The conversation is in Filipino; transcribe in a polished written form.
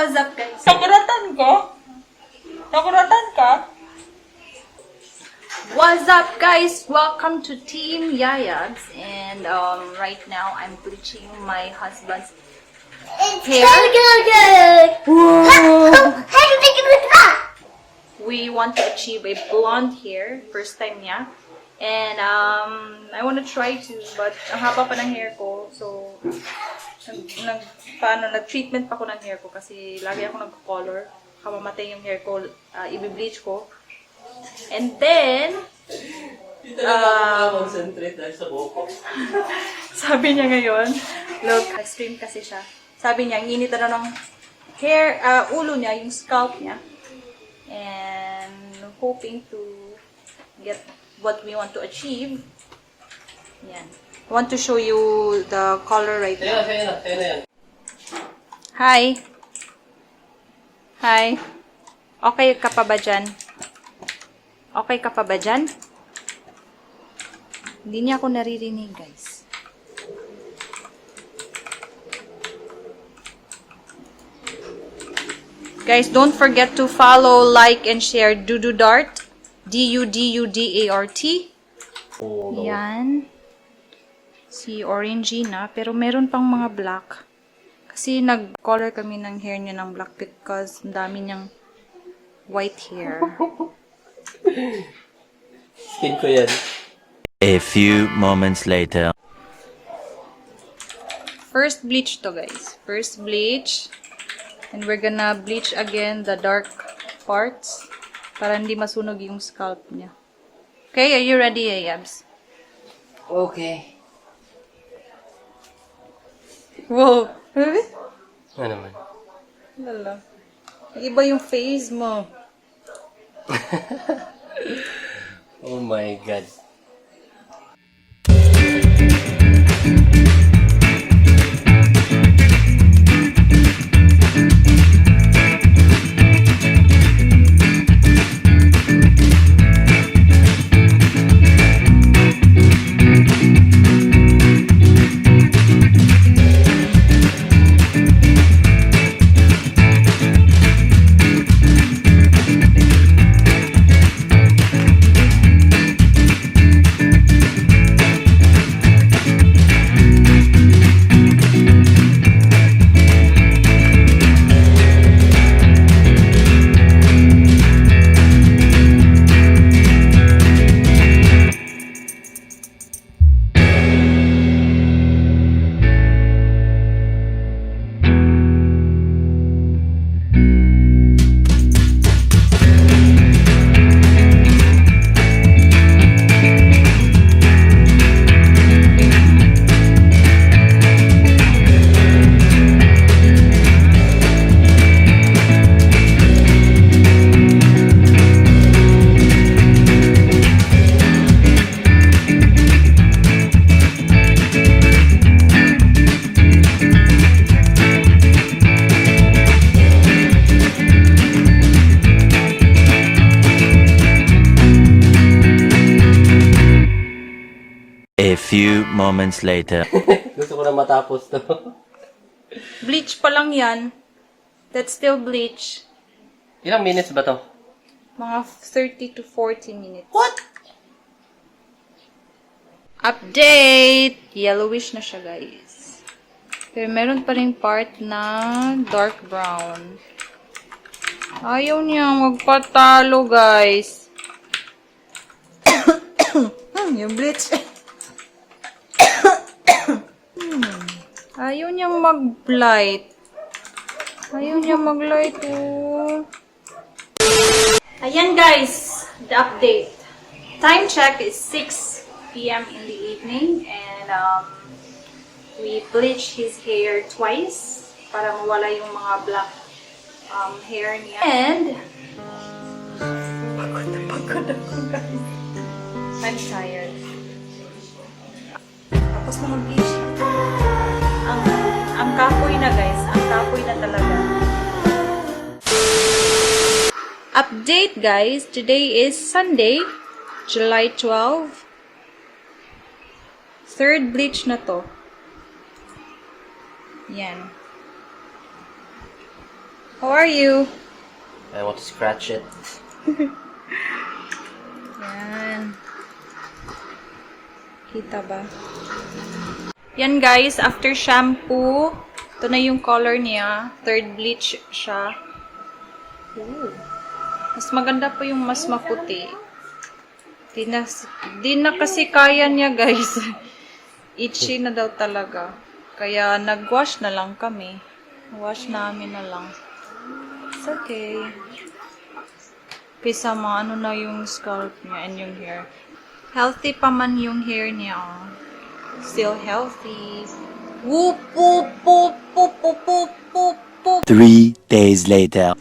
what's up guys? Nakuratan ko? Nakuratan ka? What's up guys? Welcome to Teamyayabz, and right now I'm bleaching my husband's hair. We want to achieve a blonde hair, first time niya. And I want to try to, but ang haba pa ng hair ko, so nag-treatment pa ko ng hair ko kasi lagi ako nag-color. Kamamatay yung hair ko, i-bleach ko. And then, sabi niya ngayon, look, extreme kasi siya. Sabi niya, init na ng hair, ulo niya, yung scalp niya. And hoping to get what we want to achieve. Yan. I want to show you the color right now. Hi. Hi. Okay ka pa ba dyan? Okay ka pa ba dyan? Hindi niya ako naririnig, guys. Guys, don't forget to follow, like, and share Dududart. D-U-D-U-D-A-R-T. Yan. Si orangey na. Pero meron pang mga black. Kasi nag-color kami ng hair niya ng black because ang dami niyang white hair. Skin ko yan. A few moments later. First bleach to, guys. First bleach. And we're gonna bleach again the dark parts para hindi masunog yung scalp niya. Okay, are you ready, Yayabz? Okay. Wow. Ano naman? Lala. Iba yung face mo. Oh my God. A few moments later. Gusto ko na matapos to. Bleach pa lang yan. That's still bleach. Ilang minutes ba to? Mga 30 to 40 minutes. What? Update! Yellowish na siya, guys. Pero meron pa rin part na dark brown. Ayaw niya magpatalo, guys. Yung bleach. Ayaw niya mag-light. Ayaw niya mag-light, oh. Ayan, guys. The update. Time check is 6 p.m. in the evening. And, we bleached his hair twice para mawala yung mga black hair niya. And, pagod ako, guys. I'm tired. Tapos na mag-bleach. Ang kapoy na, guys. Ang kapoy na talaga. Update, guys. Today is Sunday, July 12. Third bleach na to. Yan. How are you? I want to scratch it. Yan. Kita ba? Yan guys, after shampoo, ito na yung color niya. Third bleach siya. Ooh. Mas maganda pa yung mas maputi. Di na kasi kaya niya guys. Itchy na daw talaga. Kaya nag-wash na lang kami. Wash namin na lang. It's okay. Kaysa ano na yung scalp niya and yung hair. Healthy pa man yung hair niya. Oh. Still healthy. Whoop, whoop, whoop, whoop, whoop, whoop, whoop, whoop. 3 days later.